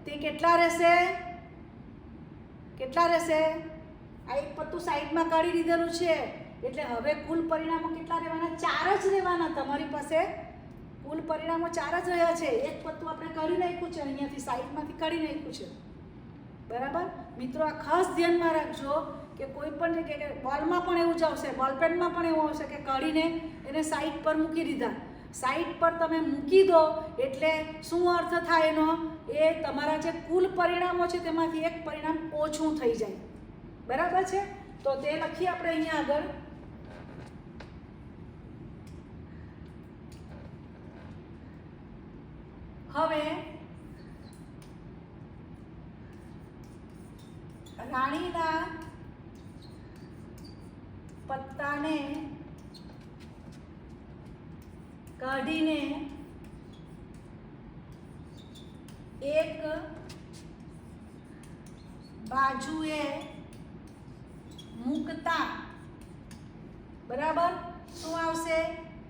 તે કેટલા રહેશે? કેટલા રહેશે? આ એક પત્તું સાઈડમાં કાઢી દીધેલું છે એટલે હવે કુલ પરિણામો કેટલા રહેવાના? 4 જ રહેવાના. તમારી પાસે કુલ પરિણામો 4 જ રહ્યા છે. એક પત્તું આપણે કાઢી નાખ્યું છે, અહીંયાથી સાઈડમાંથી કાઢી નાખ્યું છે. બરાબર. મિત્રો આ ખાસ ધ્યાનમાં રાખજો કે કોઈ પણ જગ્યાએ બોલમાં પણ એવું જ આવશે, બોલપેનમાં પણ એવું આવશે કે કાઢીને એને સાઈડ પર મૂકી દીધા. સાઈડ પર તમે મૂકી દો એટલે શું અર્થ થાય એનો? એ તમારા જે કુલ પરિણામો છે તેમાંથી એક પરિણામ ઓછું થઈ જાય. બરાબર છે. તો તે લખીએ આપણે અહીંયા આગળ. હવે રાણીના પત્તાને કાઢીને એક બાજુએ મૂકતા, બરાબર, શું આવશે?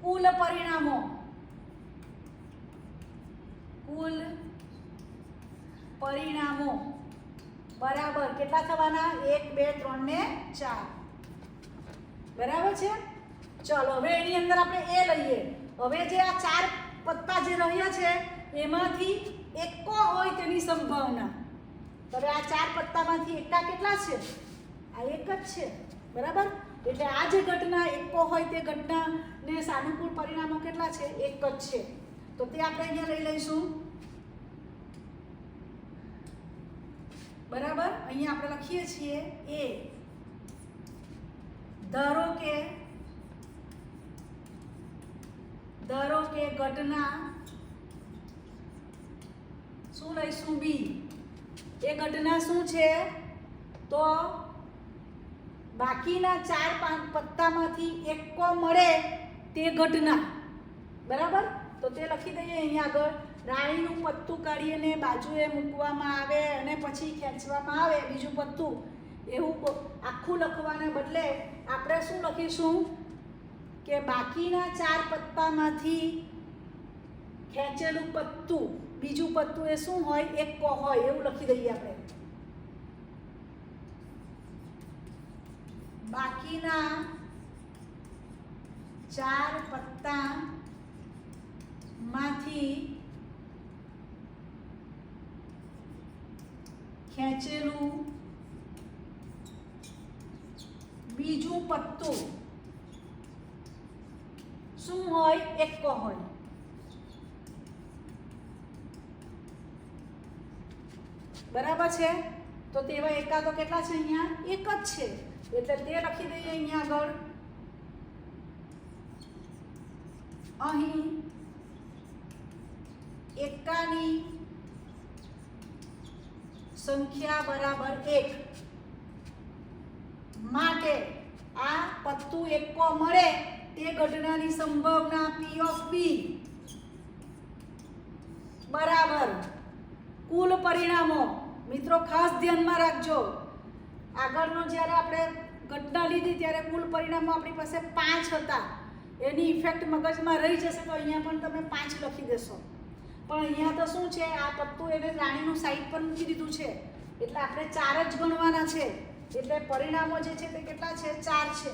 કુલ પરિણામો. કુલ પરિણામો બરાબર કેટલા થવાના? 1, 2, 3 ને 4. બરાબર છે. ચલો હવે એની અંદર આપણે એ લઈએ. હવે જે આ 4 પત્તા જે રહ્યા છે એમાંથી એકો હોય તેની સંભાવના. હવે આ 4 પત્તામાંથી એકા કેટલા છે? આ એક જ છે. બરાબર. એટલે આ જે ઘટના એકો હોય તે ઘટનાને સાનુકૂળ પરિણામો કેટલા છે? એક જ છે. તો તે આપણે અહીંયા લઈ લઈશું. બરાબર. અહીંયા આપણે લખીએ છીએ એ. ધારો કે ઘટના શું લઈશું? બી. એ ઘટના શું છે? તો બાકીના 4 પત્તામાંથી એકો મળે તે ઘટના. બરાબર. તો તે લખી દઈએ અહીંયા આગળ. રાણીનું પત્તું કાઢીને બાજુએ મૂકવામાં આવે અને પછી ખેંચવામાં આવે બીજું પત્તું, એવું આખું લખવાને બદલે આપણે શું લખીશું કે બાકીના 4 પત્તામાંથી ખેંચેલું પત્તું, બીજું પત્તું એ શું હોય? એકો હોય, એવું લખી દઈએ આપણે. બાકીના 4 પત્તામાંથી ખેંચેલું બીજું પત્તું શું હોય? એકો હોય. બરાબર છે. તો તેવા એકા તો કેટલા છે? અહીંયા એક જ છે. એટલે તે લખી દઈએ અહીંયા આગળ. અહીં એકાની સંખ્યા બરાબર 1 માટે આ પત્તું એકો મળે તે ઘટનાની સંભાવના P of B બરાબર કુલ પરિણામો. મિત્રો ખાસ ધ્યાનમાં રાખજો, આગળનો જ્યારે આપણે ઘટના લીધી ત્યારે કુલ પરિણામો આપણી પાસે 5 હતા. એની ઇફેક્ટ મગજમાં રહી જશે તો અહીંયા પણ તમે 5 લખી દેશો. પણ અહીંયા તો શું છે? આ પત્તું એને રાણીનું સાઈડ પર મૂકી દીધું છે એટલે આપણે 4 જ ગણવાના છે. એટલે પરિણામો જે છે તે કેટલા છે? 4 છે.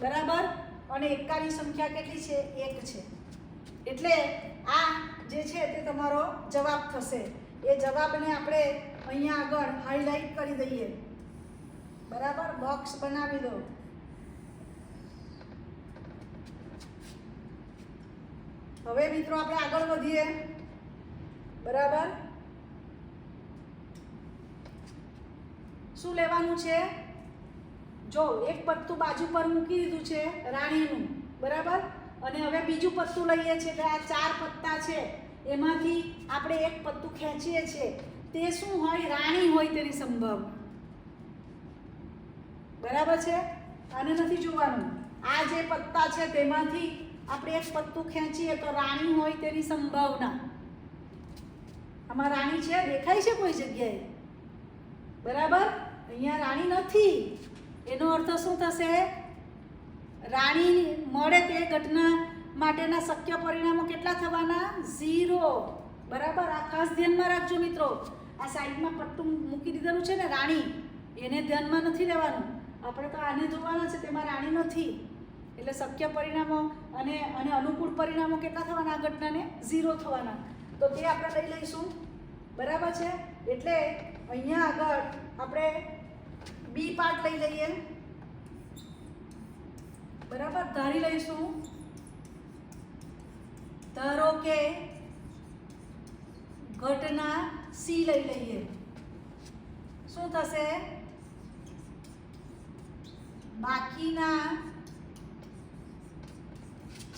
બરાબર, અને એકાની સંખ્યા કેટલી છે? 1 છે. એટલે આ જે છે તે તમારો જવાબ થશે. એ જવાબને આપણે અહીંયા આગળ હાઇલાઇટ કરી દઈએ. બરાબર, બોક્સ બનાવી દો. હવે મિત્રો આપણે આગળ વધીએ. બરાબર, શું લેવાનું છે? જો એક પત્તું બાજુ પર મૂકી દીધું છે રાણીનું, બરાબર, અને હવે બીજું પત્તું લઈએ છીએ. એટલે આ 4 પત્તા છે, એમાંથી આપણે એક પત્તું ખેંચીએ છીએ. તે શું હોય? રાણી હોય તેની સંભાવના. બરાબર છે, આને નથી જોવાનું. આ જે પત્તા છે તેમાંથી આપણે એક પત્તું ખેંચીએ તો રાણી હોય તેની સંભાવના. આમાં રાણી છે, દેખાય છે કોઈ જગ્યાએ? બરાબર, અહીંયા રાણી નથી. એનો અર્થ શું થશે? રાણી મળે તે ઘટના માટેના શક્ય પરિણામો કેટલા થવાના? 0. બરાબર, આ ખાસ ધ્યાનમાં રાખજો મિત્રો. આ સાઈડમાં પટ્ટું મૂકી દીધેલું છે ને રાણી, એને ધ્યાનમાં નથી લેવાનું. આપણે તો આને જોવાના છે, તેમાં રાણી નથી. એટલે શક્ય પરિણામો અને અનુકૂળ પરિણામો કેટલા થવાના? આ ઘટનાને 0 થવાના. તો તે આપણે લઈ લઈશું. બરાબર છે, એટલે અહીંયા આગળ આપણે બી પાર્ટ લઈ લઈએ. બરાબર, ધારી લઈશું. ધારો કે ઘટના સી લઈ લઈએ. શું થશે? બાકીના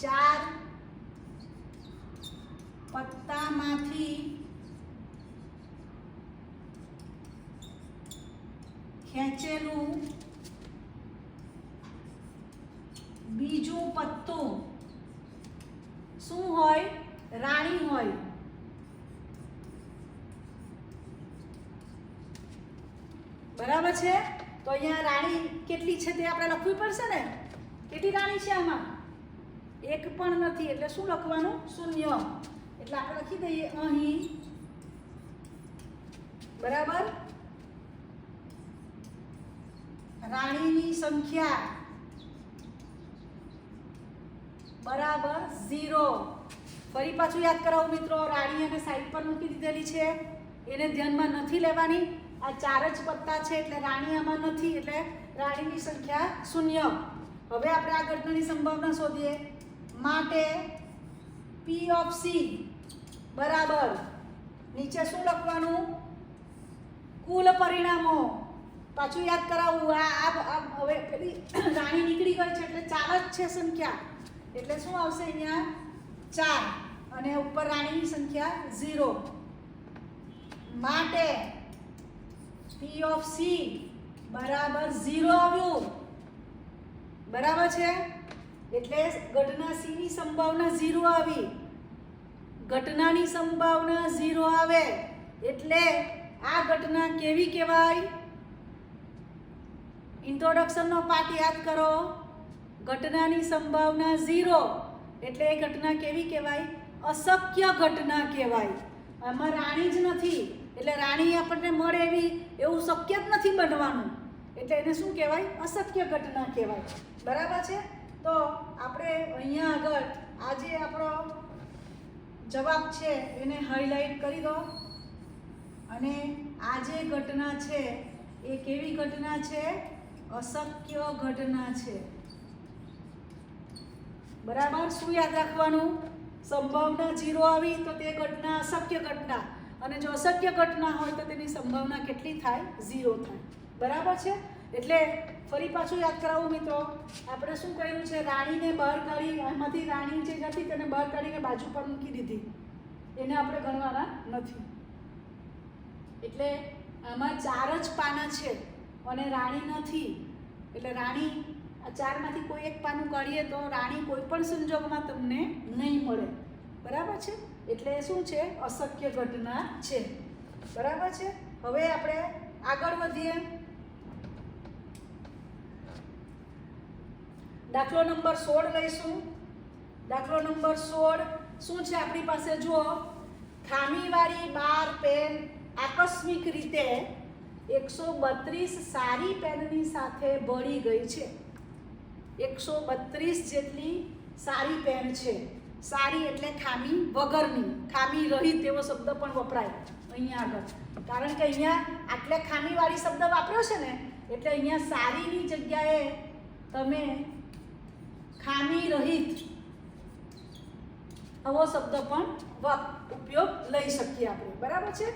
4 પત્તામાંથી ખેંચેલું બીજું પત્તું શું હોય? રાણી હોય. બરાબર છે, તો અહીંયા રાણી કેટલી છે તે આપણે લખવી પડશે ને. કેટલી રાણી છે આમાં? 1 પણ નથી. એટલે શું લખવાનું? 0. એટલે આપણે લખી દઈએ અહીં. બરાબર, રાણીની સંખ્યા બરાબર 0. ફરી પાછું યાદ કરાવું મિત્રો. રાણી અને સાઈડ પર મૂકી દીધેલી છે, એને ધ્યાનમાં નથી લેવાની. આ 4 જ પત્તા છે એટલે રાણી આમાં નથી. એટલે રાણીની સંખ્યા 0. હવે આપણે આ ઘટનાની સંભાવના શોધીએ. માટે P ઓફ C બરાબર, નીચે શું લખવાનું? કુલ પરિણામો. પાછું યાદ કરાવું. આ હવે પેલી રાણી નીકળી ગઈ છે એટલે 4 જ છે સંખ્યા. એટલે શું આવશે અહીંયા? 4 અને ઉપર રાણીની સંખ્યા 0. માટે P ઓફ C બરાબર 0 આવ્યું. બરાબર છે, એટલે ઘટના C ની સંભાવના 0 આવી. ઘટનાની સંભાવના 0 આવે એટલે આ ઘટના કેવી કહેવાય? ઇન્ટ્રોડક્શનનો પાઠ યાદ કરો. ઘટનાની સંભાવના 0 એટલે એ ઘટના કેવી કહેવાય? અશક્ય ઘટના કહેવાય. આમાં રાણી જ નથી એટલે રાણી આપણને મળે એવું શક્ય જ નથી બનવાનું. એટલે એને શું કહેવાય? અશક્ય ઘટના કહેવાય. બરાબર છે, તો આપણે અહીંયા આગળ આ જે આપણો જવાબ છે એને હાઇલાઇટ કરી દો. અને આ જે ઘટના છે એ કેવી ઘટના છે? અશક્ય ઘટના છે. બરાબર, શું યાદ રાખવાનું? સંભાવના 0 આવી તો તે ઘટના અશક્ય ઘટના, અને જો અશક્ય ઘટના હોય તો તેની સંભાવના કેટલી થાય? 0 થાય. બરાબર છે, એટલે ફરી પાછું યાદ કરાવું મિત્રો. આપણે શું કર્યું છે? રાણીને બહાર કાઢી, આમાંથી રાણી જે હતી તેને બહાર કાઢીને બાજુ પર મૂકી દીધી. એને આપણે ગણવાના નથી. એટલે આમાં 4 જ પાના છે અને રાણી નથી. એટલે રાણી આ 4 માંથી કોઈ એક પાનું કાઢીએ તો રાણી કોઈ પણ સંજોગમાં તમને નહીં મળે. બરાબર છે, એટલે શું છે? અશક્ય ઘટના છે. બરાબર છે, હવે આપણે આગળ વધીએ. દાખલો નંબર 16 લઈશું. દાખલો નંબર 16 શું છે આપણી પાસે? જુઓ, ખામીવાળી 12 પેન આકસ્મિક રીતે 132 સારી પેનની સાથે ભળી ગઈ છે. 132 જેટલી સારી પેન છે. સારી એટલે ખામી વગરની, ખામી રહિત એવો શબ્દ પણ વપરાય અહીંયા આગળ, કારણ કે અહીંયા આટલે ખામીવાળી શબ્દ વાપર્યો છે ને, એટલે અહીંયા સારીની જગ્યાએ તમે ખામી રહિત આવો શબ્દ પણ ઉપયોગ લઈ શકીએ આપણે, બરાબર છે.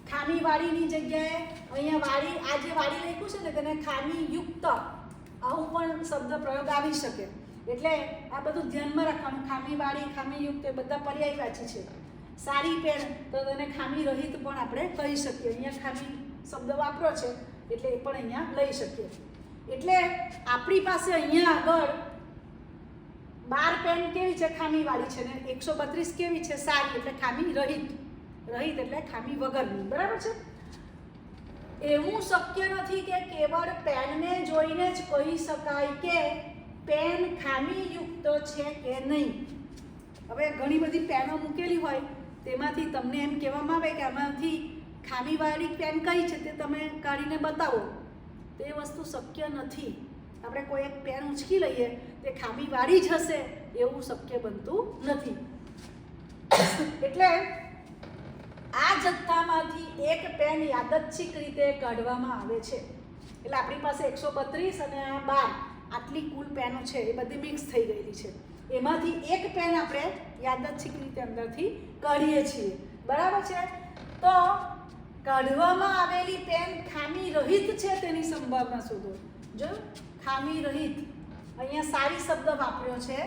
ખામીવાળીની જગ્યાએ અહીંયા વાળી, આ જે વાળી લખ્યું છે ને તેને ખામીયુક્ત આવું પણ શબ્દ પ્રયોગ આવી શકે. એટલે આ બધું ધ્યાનમાં રાખવાનું. ખામીવાળી, ખામીયુક્ત એ બધા પર્યાયવાચી છે. સારી પેન તો તેને ખામી રહિત પણ આપણે કહી શકીએ. અહીંયા ખામી શબ્દ વાપરો છે એટલે એ પણ અહીંયા લઈ શકીએ. એટલે આપણી પાસે અહીંયા આગળ 12 પેન કેવી છે? ખામીવાળી છે ને 132 કેવી છે? સારી, એટલે ખામી રહિત. રહિત એટલે ખામી વગરની, બરાબર છે. એવું શક્ય નથી કે કેવળ પેનને જોઈને જ કહી શકાય કે પેન ખામીયુક્ત છે કે નહીં. હવે ઘણી બધી પેનો મૂકેલી હોય, તેમાંથી તમને એમ કહેવામાં આવે કે આમાંથી ખામીવાળી પેન કઈ છે તે તમે કાઢીને બતાવો. તે વસ્તુ શક્ય નથી. આપણે કોઈ એક પેન ઉંચકી લઈએ તે ખામીવાળી જ હશે એવું શક્ય બનતું નથી. એટલે આ જથ્થામાંથી એક પેન યાદચ્છિક રીતે કાઢવામાં આવે છે. એટલે આપણી પાસે 132 અને આ 12 આટલી કુલ પેનો છે એ બધી મિક્સ થઈ ગયેલી છે. એમાંથી એક પેન આપણે યાદચ્છિક રીતે અંદરથી કાઢીએ છીએ, બરાબર છે. તો કાઢવામાં આવેલી પેન ખામી રહિત છે તેની સંભાવના શોધો. જો ખામી રહિત, અહીંયા સારી શબ્દ વાપર્યો છે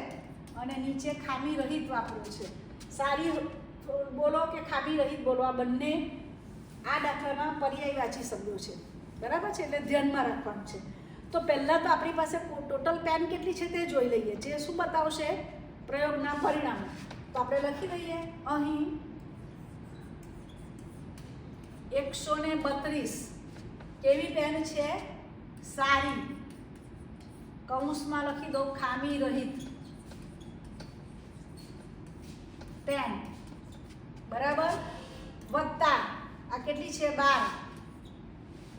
અને નીચે ખામી રહિત વાપર્યો છે. સારી બોલો કે ખામી રહિત બોલો, આ બંને આ દાખલાના પર્યાયવાચી શબ્દો છે, બરાબર છે. એટલે ધ્યાનમાં રાખવાનું છે. તો પહેલાં તો આપણી પાસે ટોટલ પેન કેટલી છે તે જોઈ લઈએ, જે શું બતાવશે? પ્રયોગના પરિણામો. તો આપણે લખી દઈએ અહીં 132 કેવી પેન છે? સારી. કૌંસમાં લખી દો ખામી રહિત પેન, બરાબર. વત્તા આ કેટલી છે? 12.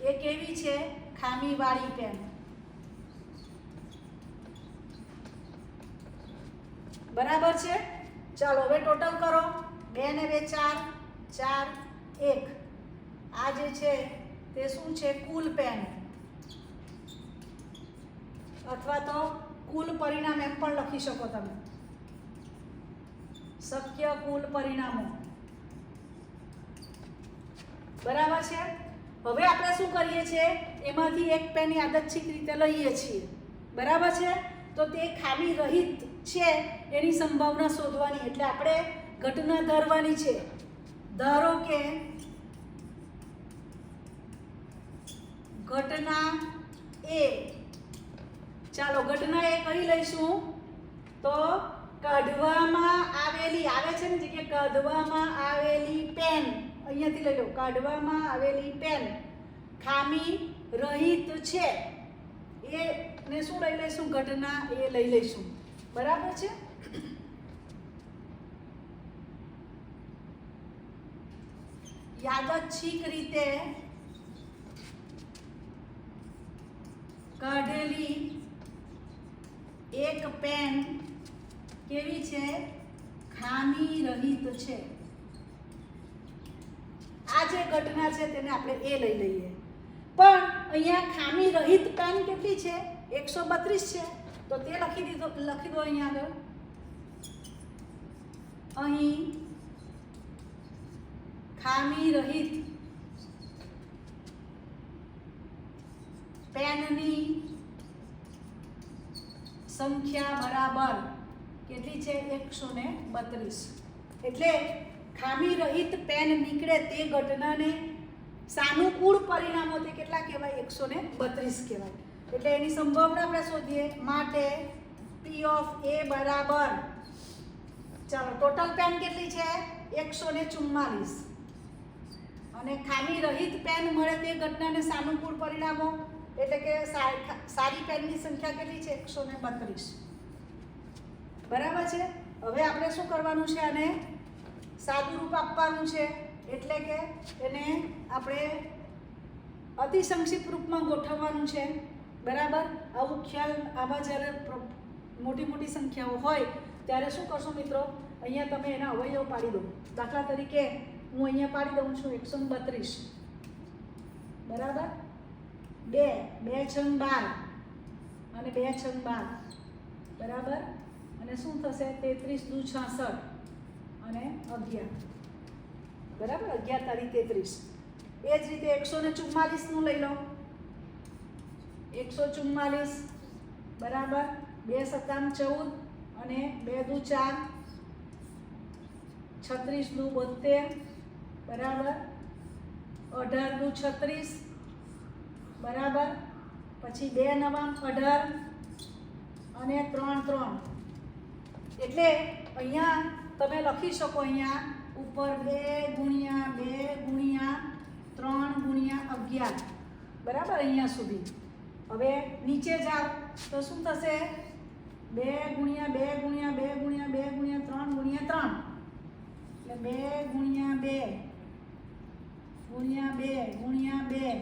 એ કેવી છે? ખામીવાળી પેન, બરાબર છે. ચાલો હવે ટોટલ કરો. 2 ને 2 4, 4 1. આ જે છે તે શું છે? કુલ પેન, અથવા તો કુલ પરિણામ એમ પણ લખી શકો તમે. શક્ય કુલ પરિણામો, બરાબર છે. હવે આપણે શું કરીએ છીએ? એમાંથી એક પેન યાદચ્છિક રીતે લઈએ છીએ, બરાબર છે. તો તે ખામી રહિત છે એની સંભાવના શોધવાની. એટલે આપણે ઘટના ધારવાની છે. ધારો કે ઘટના એ, ચાલો ઘટના એ કઈ લઈશું? તો કાઢવામાં આવેલી, આવે છે ને જગ્યાએ કાઢવામાં આવેલી પેન, અહીંયાથી લઈ લો. કાઢવામાં આવેલી પેન ખામી રહિત છે એને શું લઈ લઈશું? ઘટના એ લઈ લઈશું, બરાબર છે. યાદચ્છિક રીતે કાઢેલી એક પેન કેવી છે? ખામી રહિત છે. આ જે ઘટના છે તેને આપણે એ લઈ લઈએ. પણ અહીંયા ખામી રહિત પેન કેટલી છે? 132 છે. તો તે લખી દો અહીંયા આગળ. અહીં ખામી રહિત પેનની સંખ્યા બરાબર કેટલી છે? 132. એટલે ખામી રહિત પેન નીકળે તે ઘટનાને સાનુકૂળ પરિણામો તે કેટલા કહેવાય? 132 કહેવાય. એટલે એની સંભાવના આપણે શોધીએ. માટે P ઓફ A બરાબર, ચાલો ટોટલ પેન કેટલી છે? 144. અને ખામી રહિત પેન મળે તે ઘટનાને સાનુકૂળ પરિણામો એટલે કે સારી પેનની સંખ્યા કેટલી છે? 132, બરાબર છે. હવે આપણે શું કરવાનું છે? આને સાદું રૂપ આપવાનું છે. એટલે કે એને આપણે અતિ સંક્ષિપ્ત રૂપમાં ગોઠવવાનું છે, બરાબર. આવું ખ્યાલ આવા જ્યારે મોટી મોટી સંખ્યાઓ હોય ત્યારે શું કરશો મિત્રો, અહીંયા તમે એના અવયવ પાડી દો. દાખલા તરીકે હું અહીંયા પાડી દઉં છું 132 બરાબર, 2 2 છંગ 12 અને 2 છંગ 12 બરાબર. અને શું થશે 33 દુ 66 અને 11 બરાબર, 11 તારીખ 33. એ જ રીતે 144 નું લઈ લો, 144 બરાબર, 2 સત્તામ 14 અને 2 દુ 4, 36 દુ 72 બરાબર, 18 દુ 36 બરાબર, પછી 2 નવામ 18 અને 3 3. એટલે અહીંયા તમે લખી શકો, અહીંયા ઉપર 2 ગુણ્યા 2 ગુણ્યા 3 ગુણ્યા 11 બરાબર, અહીંયા સુધી. હવે નીચે જાઓ તો શું થશે, 2 ગુણ્યા 2 ગુણ્યા 2 ગુણ્યા 2 ગુણ્યા 3 ગુણ્યા 3, એટલે 2 ગુણ્યા 2 ગુણ્યા 2 ગુણ્યા 2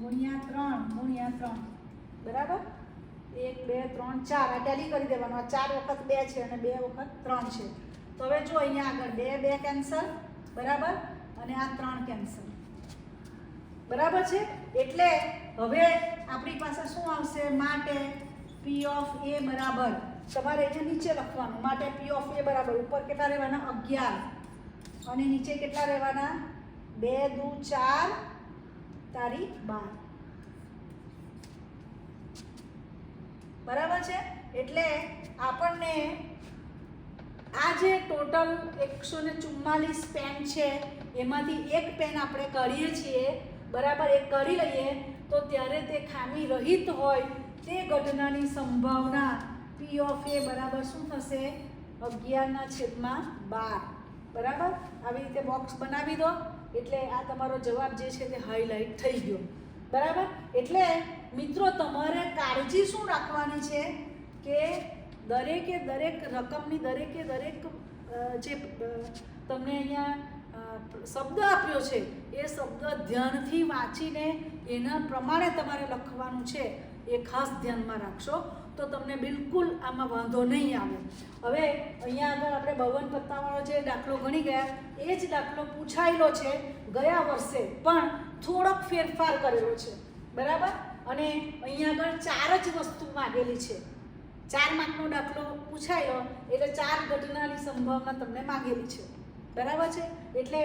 ગુણ્યા 3 ગુણ્યા 3 બરાબર. 1 2 3 4 આ ટેલી કરી દેવાનું. આ 4 વખત 2 છે અને 2 વખત 3 છે. તો હવે જો અહીંયા આગળ 2 2 કેન્સલ બરાબર, અને આ 3 કેન્સલ બરાબર છે. એટલે હવે આપણી પાસે શું આવશે, માટે P ઓફ A બરાબર, તમારે અહીંયા નીચે લખવાનું, માટે P ઓફ A બરાબર ઉપર કેટલા રહેવાના 11 અને નીચે કેટલા રહેવાના 2 દુ 4 તારીખ 12 બરાબર છે. એટલે આપણને આ જે ટોટલ 144 પેન છે એમાંથી એક પેન આપણે કરીએ છીએ બરાબર, એ કરી લઈએ તો ત્યારે તે ખામી રહિત હોય તે ઘટનાની સંભાવના P ઓફ A બરાબર શું થશે 11/12 બરાબર. આવી રીતે બોક્સ બનાવી દો એટલે આ તમારો જવાબ જે છે તે હાઇલાઇટ થઈ ગયો બરાબર. એટલે મિત્રો તમારે કાળજી શું રાખવાની છે કે દરેકે દરેક રકમની દરેકે દરેક જે તમને અહીંયા શબ્દ આપ્યો છે એ શબ્દ ધ્યાનથી વાંચીને એના પ્રમાણે તમારે લખવાનું છે, એ ખાસ ધ્યાનમાં રાખશો તો તમને બિલકુલ આમાં વાંધો નહીં આવે. હવે અહીંયા આગળ આપણે 52 પત્તાવાળો જે દાખલો ગણી ગયા એ જ દાખલો પૂછાયેલો છે ગયા વર્ષે, પણ થોડોક ફેરફાર કરેલો છે બરાબર. અને અહીંયા આગળ 4 જ વસ્તુ માગેલી છે. 4 માર્કનો દાખલો પૂછાયેલો એટલે 4 ઘટનાની સંભાવના તમને માગેલી છે બરાબર છે. એટલે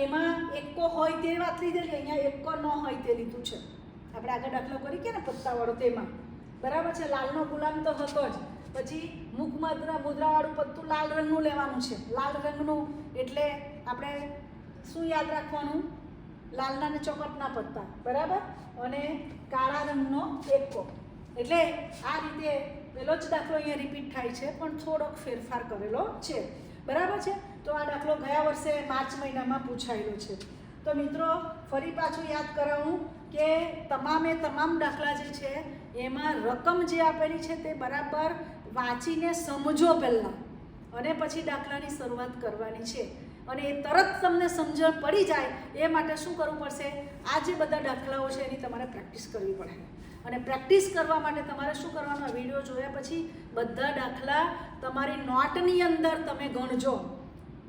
એમાં એકો હોય તે વાત લીધેલી, અહીંયા એકો ન હોય તે લીધું છે. આપણે આગળ દાખલો કરી કે ને પત્તાવાળો તેમાં બરાબર છે. લાલનો ગુલામ તો હતો જ, પછી મુખ મુદ્રાવાળું પત્તું લાલ રંગનું લેવાનું છે. લાલ રંગનું એટલે આપણે શું યાદ રાખવાનું, લાલના ને ચોકટના પત્તા બરાબર, અને કાળા રંગનો એકો. એટલે આ રીતે પેલો જ દાખલો અહીંયા રિપીટ થાય છે પણ થોડોક ફેરફાર કરેલો છે બરાબર છે. તો આ દાખલો ગયા વર્ષે માર્ચ મહિનામાં પૂછાયેલો છે. તો મિત્રો ફરી પાછું યાદ કરાવું કે તમામ દાખલા જે છે એમાં રકમ જે આપેલી છે તે બરાબર વાંચીને સમજો પહેલાં, અને પછી દાખલાની શરૂઆત કરવાની છે. અને એ તરત તમને સમજણ પડી જાય એ માટે શું કરવું પડશે, આ જે બધા દાખલાઓ છે એની તમારે પ્રેક્ટિસ કરવી પડે. અને પ્રેક્ટિસ કરવા માટે તમારે શું કરવાનું, આ વિડીયો જોયા પછી બધા દાખલા તમારી નોટની અંદર તમે ગણજો,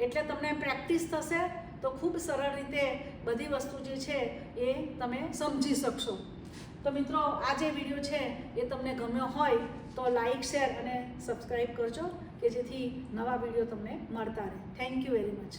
એટલે તમને પ્રેક્ટિસ થશે તો ખૂબ સરળ રીતે બધી વસ્તુ જે છે એ તમે સમજી શકશો. તો મિત્રો આ જે વિડીયો છે એ તમને ગમ્યો હોય તો લાઈક, શેર અને સબસ્ક્રાઈબ કરજો કે જેથી નવા વિડીયો તમને મળતા રહે. Thank you very much.